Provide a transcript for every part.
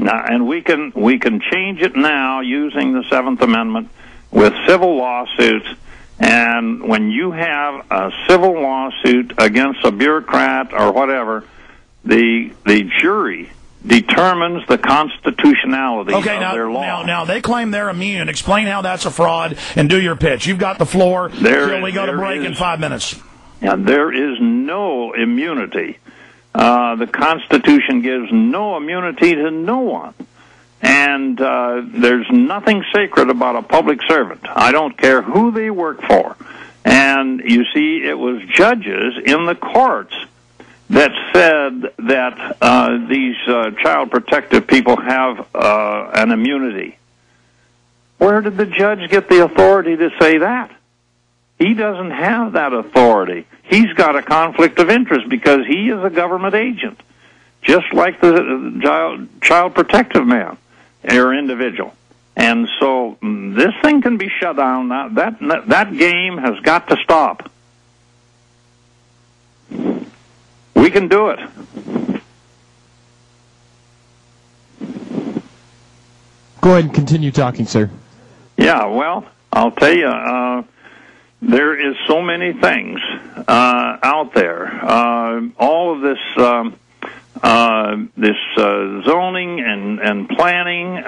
Now, and we can change it now using the Seventh Amendment with civil lawsuits. And when you have a civil lawsuit against a bureaucrat or whatever, the jury determines the constitutionality of their law. Now, they claim they're immune. Explain how that's a fraud and do your pitch. You've got the floor. We go to break in 5 minutes. Yeah, there is no immunity. The Constitution gives no immunity to no one. And there's nothing sacred about a public servant. I don't care who they work for. And you see, it was judges in the courts that said that these child protective people have an immunity. Where did the judge get the authority to say that? He doesn't have that authority. He's got a conflict of interest because he is a government agent, just like the child protective man or individual. And so this thing can be shut down. That game has got to stop. We can do it. Go ahead and continue talking, sir. Yeah, well, I'll tell you, there is so many things out there. All of this zoning and planning.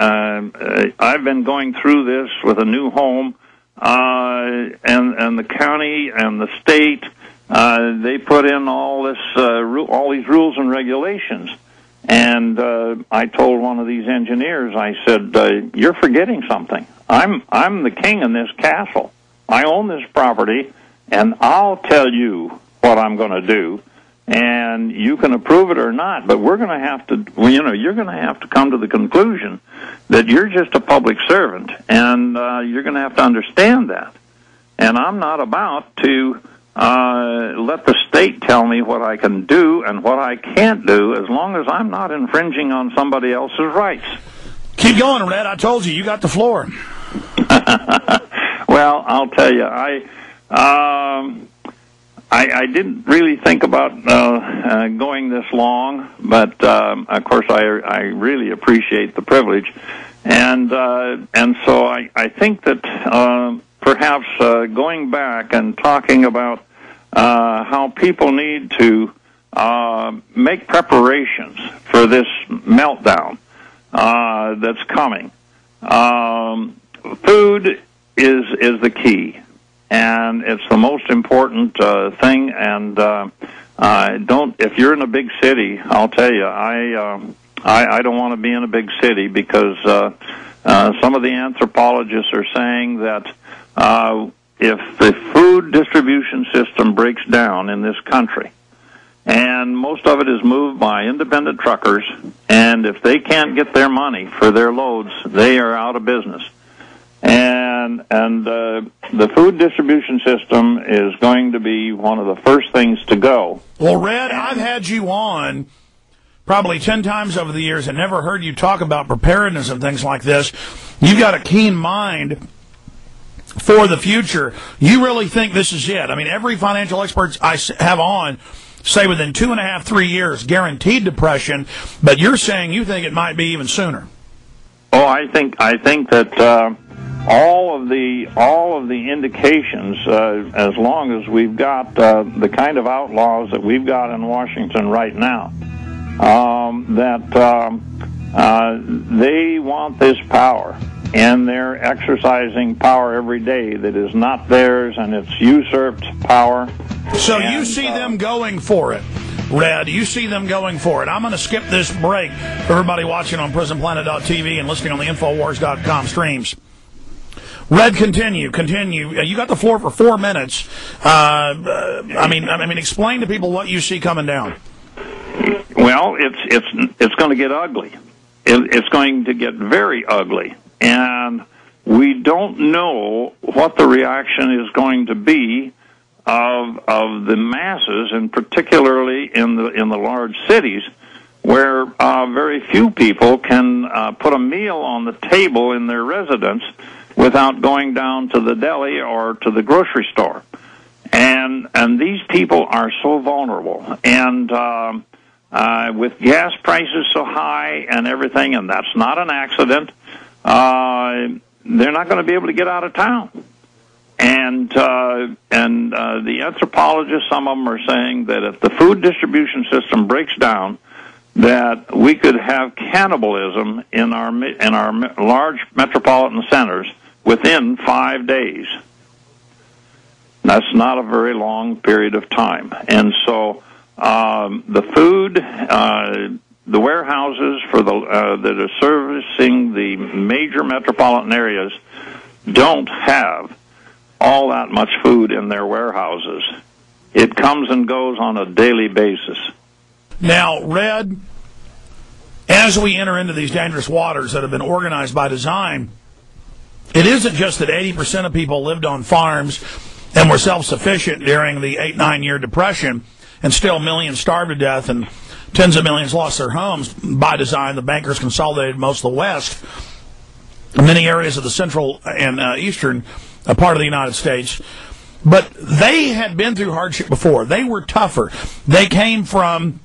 I've been going through this with a new home, and the county and the state. They put in all these rules and regulations, and I told one of these engineers, I said, "You're forgetting something. I'm the king in this castle. I own this property, and I'll tell you what I'm going to do, and you can approve it or not. But we're going to have to, you're going to have to come to the conclusion that you're just a public servant, and you're going to have to understand that. And I'm not about to let the state tell me what I can do and what I can't do, as long as I'm not infringing on somebody else's rights." Keep going, Red. I told you, you got the floor. Well, I'll tell you, I didn't really think about going this long, but of course I really appreciate the privilege, and so I think that perhaps going back and talking about how people need to make preparations for this meltdown that's coming. Food is the key, and it's the most important thing. And if you're in a big city, I'll tell you, I don't want to be in a big city, because some of the anthropologists are saying that if the food distribution system breaks down in this country, and most of it is moved by independent truckers, and if they can't get their money for their loads, they are out of business. And the food distribution system is going to be one of the first things to go. Well, Red, I've had you on probably 10 times over the years and never heard you talk about preparedness and things like this. You've got a keen mind for the future. You really think this is it? I mean, every financial expert I have on say within 2.5, 3 years, guaranteed depression, but you're saying you think it might be even sooner. Oh, I think that all of the indications, as long as we've got the kind of outlaws that we've got in Washington right now, that they want this power, and they're exercising power every day that is not theirs, and it's usurped power. So you see them going for it, Red. You see them going for it. I'm going to skip this break for everybody watching on PrisonPlanet.tv and listening on the Infowars.com streams. Red, continue. You got the floor for 4 minutes. I mean, explain to people what you see coming down. Well, it's going to get ugly. It's going to get very ugly, and we don't know what the reaction is going to be of the masses, and particularly in the large cities, where very few people can put a meal on the table in their residence without going down to the deli or to the grocery store. And these people are so vulnerable. And with gas prices so high and everything, and that's not an accident, they're not going to be able to get out of town. And the anthropologists, some of them are saying that if the food distribution system breaks down, that we could have cannibalism in our large metropolitan centers within 5 days. That's not a very long period of time. And so the food, the warehouses for that are servicing the major metropolitan areas don't have all that much food in their warehouses. It comes and goes on a daily basis. Now, Red, as we enter into these dangerous waters that have been organized by design, it isn't just that 80% of people lived on farms and were self-sufficient during the 8-9-year Depression, and still millions starved to death and tens of millions lost their homes by design. The bankers consolidated most of the West, many areas of the central and eastern part of the United States. But they had been through hardship before. They were tougher. They came from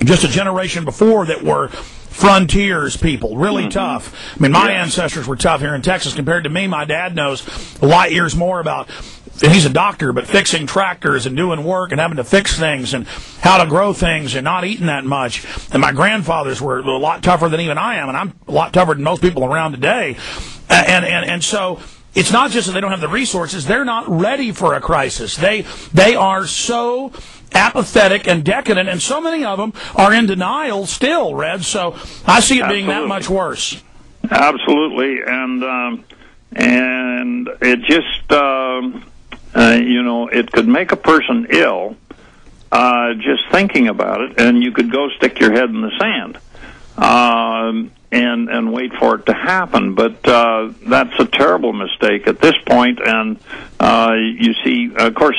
just a generation before that were frontiers people, really tough. I mean, my ancestors were tough here in Texas compared to me. My dad knows light years more about, he's a doctor, but fixing tractors and doing work and having to fix things and how to grow things and not eating that much. And my grandfathers were a lot tougher than even I am, and I'm a lot tougher than most people around today. And so it's not just that they don't have the resources, they're not ready for a crisis. They are so apathetic and decadent, and so many of them are in denial still, Red. So I see it being that much worse. Absolutely, and it just it could make a person ill just thinking about it, and you could go stick your head in the sand and wait for it to happen. But that's a terrible mistake at this point. And you see, of course,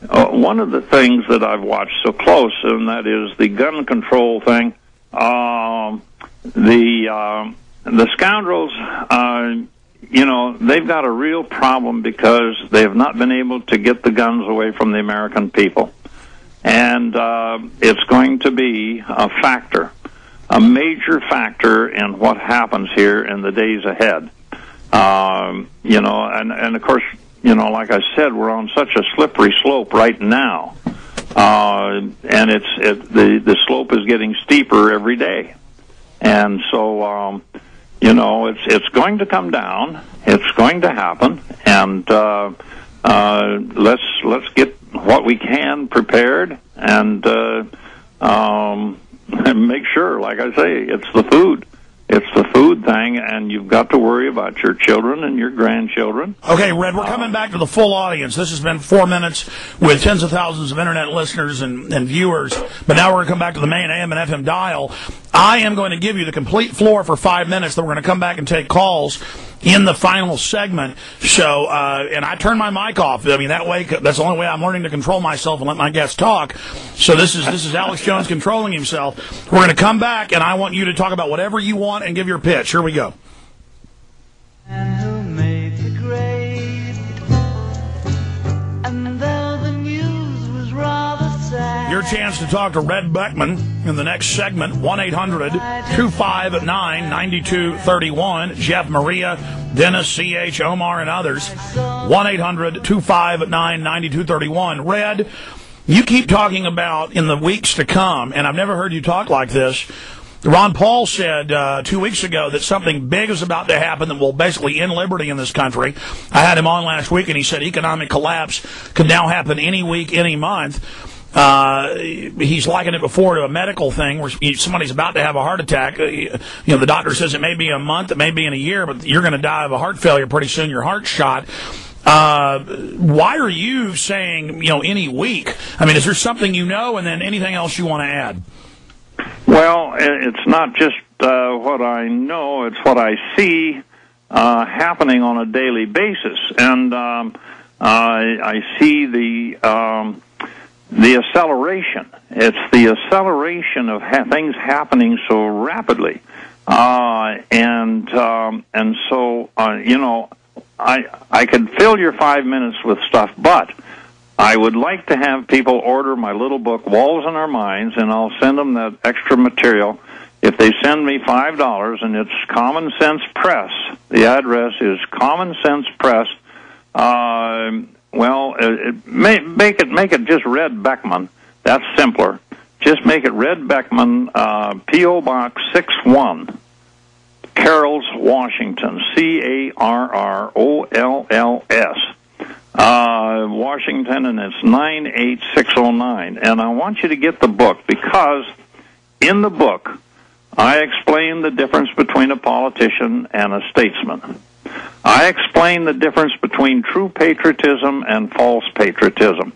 one of the things that I've watched so close, and that is the gun control thing. The scoundrels, they've got a real problem because they have not been able to get the guns away from the American people. And it's going to be a factor, a major factor in what happens here in the days ahead. And of course, like I said, we're on such a slippery slope right now, and the slope is getting steeper every day, and so it's going to come down. It's going to happen, and let's get what we can prepared and make sure, like I say, it's the food. It's the food thing, and you've got to worry about your children and your grandchildren. Okay, Red, we're coming back to the full audience. This has been 4 minutes with tens of thousands of Internet listeners and viewers, but now we're going to come back to the main AM and FM dial. I am going to give you the complete floor for 5 minutes, then we're going to come back and take calls in the final segment. So, and I turn my mic off. I mean, that way, that's the only way I'm learning to control myself and let my guests talk. So this is Alex Jones controlling himself. We're going to come back, and I want you to talk about whatever you want and give your pitch. Here we go. And who made the grade? And though the news was rather sad, Your chance to talk to Red Beckman in the next segment, 1-800-259-9231. Jeff, Maria, Dennis, C.H., Omar, and others. 1-800-259-9231. Red, you keep talking about in the weeks to come, and I've never heard you talk like this. Ron Paul said 2 weeks ago that something big is about to happen that will basically end liberty in this country. I had him on last week, and he said economic collapse could now happen any week, any month. He's likened it before to a medical thing where somebody's about to have a heart attack. The doctor says it may be a month, it may be in a year, but you're going to die of a heart failure pretty soon. Your heart's shot. Why are you saying, any week? I mean, is there something and then anything else you want to add? Well, it's not just what I know, it's what I see happening on a daily basis. And I see the acceleration. It's the acceleration of things happening so rapidly. And so, I could fill your 5 minutes with stuff, but I would like to have people order my little book, Walls in Our Minds, and I'll send them that extra material. If they send me $5, and it's Common Sense Press, the address is Common Sense Press. Make it just Red Beckman. That's simpler. Just make it Red Beckman, P.O. Box 61, Carrolls, Washington, Carrolls, Washington, and it's 98609. And I want you to get the book, because in the book I explain the difference between a politician and a statesman. I explain the difference between true patriotism and false patriotism.